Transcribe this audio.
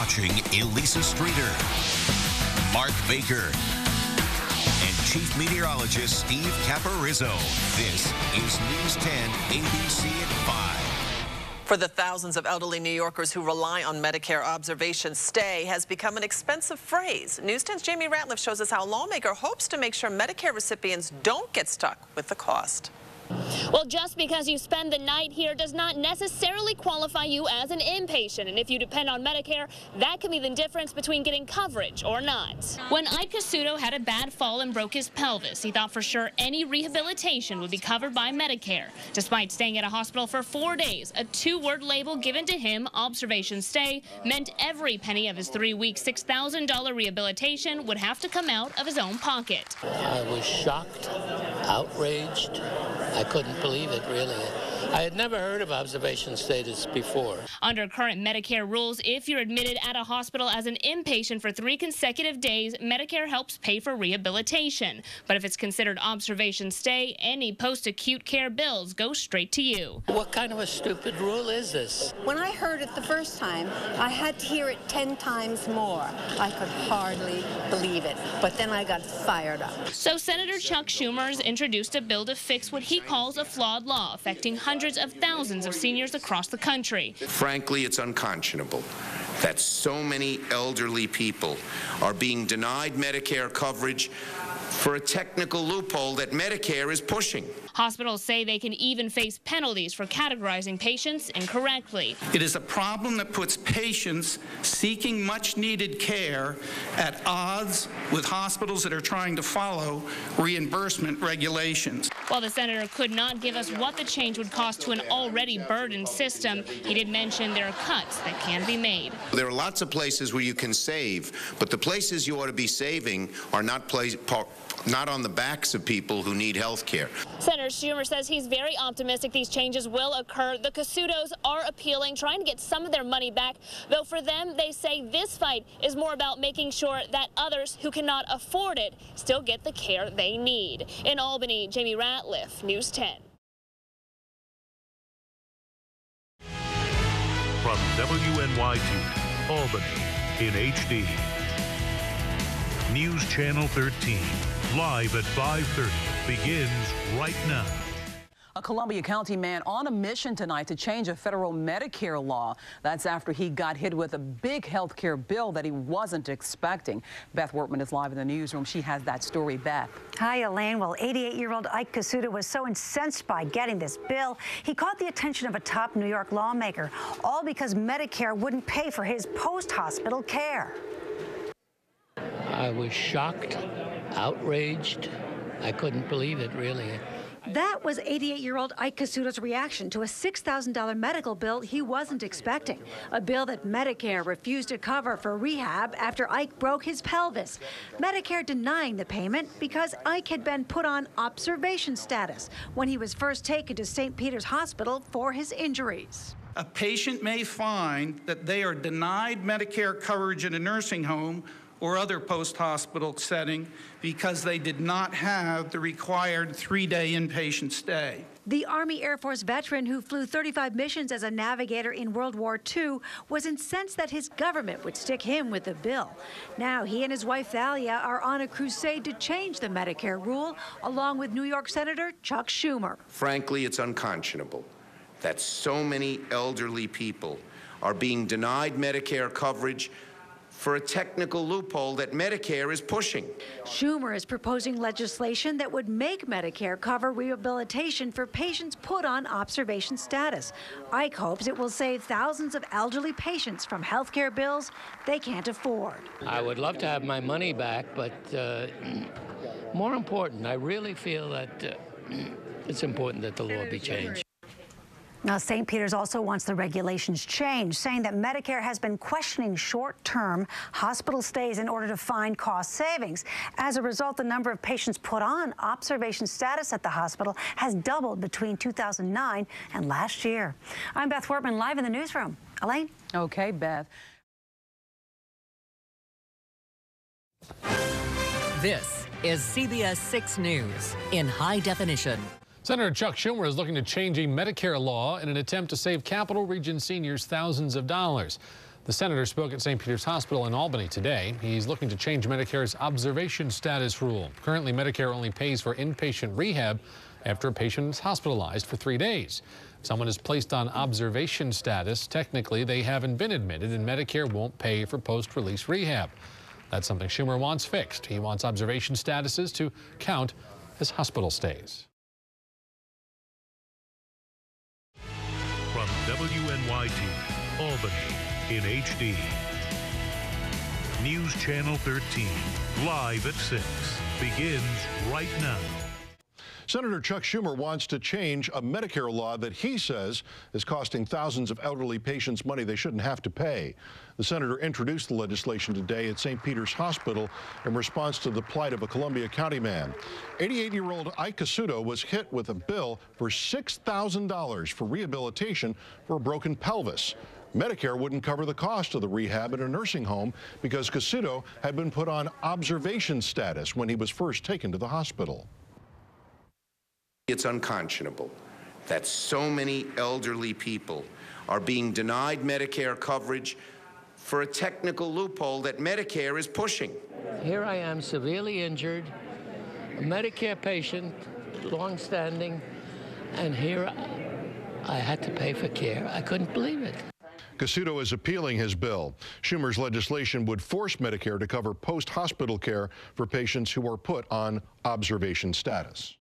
watching Elisa Streeter, Mark Baker, and Chief Meteorologist Steve Caparizzo. This is News 10 ABC at 5. For the thousands of elderly New Yorkers who rely on Medicare, observation stay has become an expensive phrase. News 10's Jamie Ratliff shows us how a lawmaker hopes to make sure Medicare recipients don't get stuck with the cost. Well, just because you spend the night here does not necessarily qualify you as an inpatient. And if you depend on Medicare, that can be the difference between getting coverage or not. When Ike Cassuto had a bad fall and broke his pelvis, he thought for sure any rehabilitation would be covered by Medicare. Despite staying at a hospital for 4 days, a 2-word label given to him, observation stay, meant every penny of his 3-week, $6,000 rehabilitation would have to come out of his own pocket. I was shocked, outraged. I couldn't believe it, really. I had never heard of observation status before. Under current Medicare rules, if you're admitted at a hospital as an inpatient for 3 consecutive days, Medicare helps pay for rehabilitation. But if it's considered observation stay, any post-acute care bills go straight to you. What kind of a stupid rule is this? When I heard it the first time, I had to hear it 10 times more. I could hardly believe it, but then I got fired up. So Senator Chuck Schumer's introduced a bill to fix what he calls a flawed law affecting hundreds of thousands of seniors across the country. Frankly, it's unconscionable that so many elderly people are being denied Medicare coverage for a technical loophole that Medicare is pushing. Hospitals say they can even face penalties for categorizing patients incorrectly. It is a problem that puts patients seeking much-needed care at odds with hospitals that are trying to follow reimbursement regulations. While the senator could not give us what the change would cost to an already burdened system, he did mention there are cuts that can be made. There are lots of places where you can save, but the places you ought to be saving are not on the backs of people who need health care. Senator Schumer says he's very optimistic these changes will occur. The Cassutos are appealing, trying to get some of their money back, though for them, they say this fight is more about making sure that others who cannot afford it still get the care they need. In Albany, Jamie Ratliff, News 10. From WNYT, Albany, in HD. News Channel 13, live at 5:30, begins right now. A Columbia County man on a mission tonight to change a federal Medicare law. That's after he got hit with a big health care bill that he wasn't expecting. Beth Wortman is live in the newsroom. She has that story. Beth. Hi, Elaine. Well, 88-year-old Ike Cassuto was so incensed by getting this bill, he caught the attention of a top New York lawmaker, all because Medicare wouldn't pay for his post-hospital care. I was shocked, outraged. I couldn't believe it, really. That was 88-year-old Ike Cassuto's reaction to a $6,000 medical bill he wasn't expecting, a bill that Medicare refused to cover for rehab after Ike broke his pelvis. Medicare denying the payment because Ike had been put on observation status when he was first taken to St. Peter's Hospital for his injuries. A patient may find that they are denied Medicare coverage in a nursing home or other post-hospital setting because they did not have the required 3-day inpatient stay. The Army Air Force veteran who flew 35 missions as a navigator in World War II was incensed that his government would stick him with the bill. Now he and his wife Thalia are on a crusade to change the Medicare rule, along with New York Senator Chuck Schumer. Frankly, it's unconscionable that so many elderly people are being denied Medicare coverage for a technical loophole that Medicare is pushing. Schumer is proposing legislation that would make Medicare cover rehabilitation for patients put on observation status. Ike hopes it will save thousands of elderly patients from health care bills they can't afford. I would love to have my money back, but more important, I really feel that it's important that the law be changed. Now, St. Peter's also wants the regulations changed, saying that Medicare has been questioning short-term hospital stays in order to find cost savings. As a result, the number of patients put on observation status at the hospital has doubled between 2009 and last year. I'm Beth Wortman, live in the newsroom. Elaine? Okay, Beth. This is CBS 6 News in high definition. Senator Chuck Schumer is looking to change a Medicare law in an attempt to save Capital Region seniors thousands of dollars. The senator spoke at St. Peter's Hospital in Albany today. He's looking to change Medicare's observation status rule. Currently, Medicare only pays for inpatient rehab after a patient is hospitalized for 3 days. If someone is placed on observation status, technically they haven't been admitted, and Medicare won't pay for post-release rehab. That's something Schumer wants fixed. He wants observation statuses to count as hospital stays. From WNYT, Albany, in HD. News Channel 13, live at 6, begins right now. Senator Chuck Schumer wants to change a Medicare law that he says is costing thousands of elderly patients money they shouldn't have to pay. The senator introduced the legislation today at St. Peter's Hospital in response to the plight of a Columbia County man. 88-year-old Ike Cassuto was hit with a bill for $6,000 for rehabilitation for a broken pelvis. Medicare wouldn't cover the cost of the rehab at a nursing home because Cassuto had been put on observation status when he was first taken to the hospital. It's unconscionable that so many elderly people are being denied Medicare coverage for a technical loophole that Medicare is pushing. Here I am, severely injured, a Medicare patient, long-standing, and here I had to pay for care. I couldn't believe it. Cassuto is appealing his bill. Schumer's legislation would force Medicare to cover post-hospital care for patients who are put on observation status.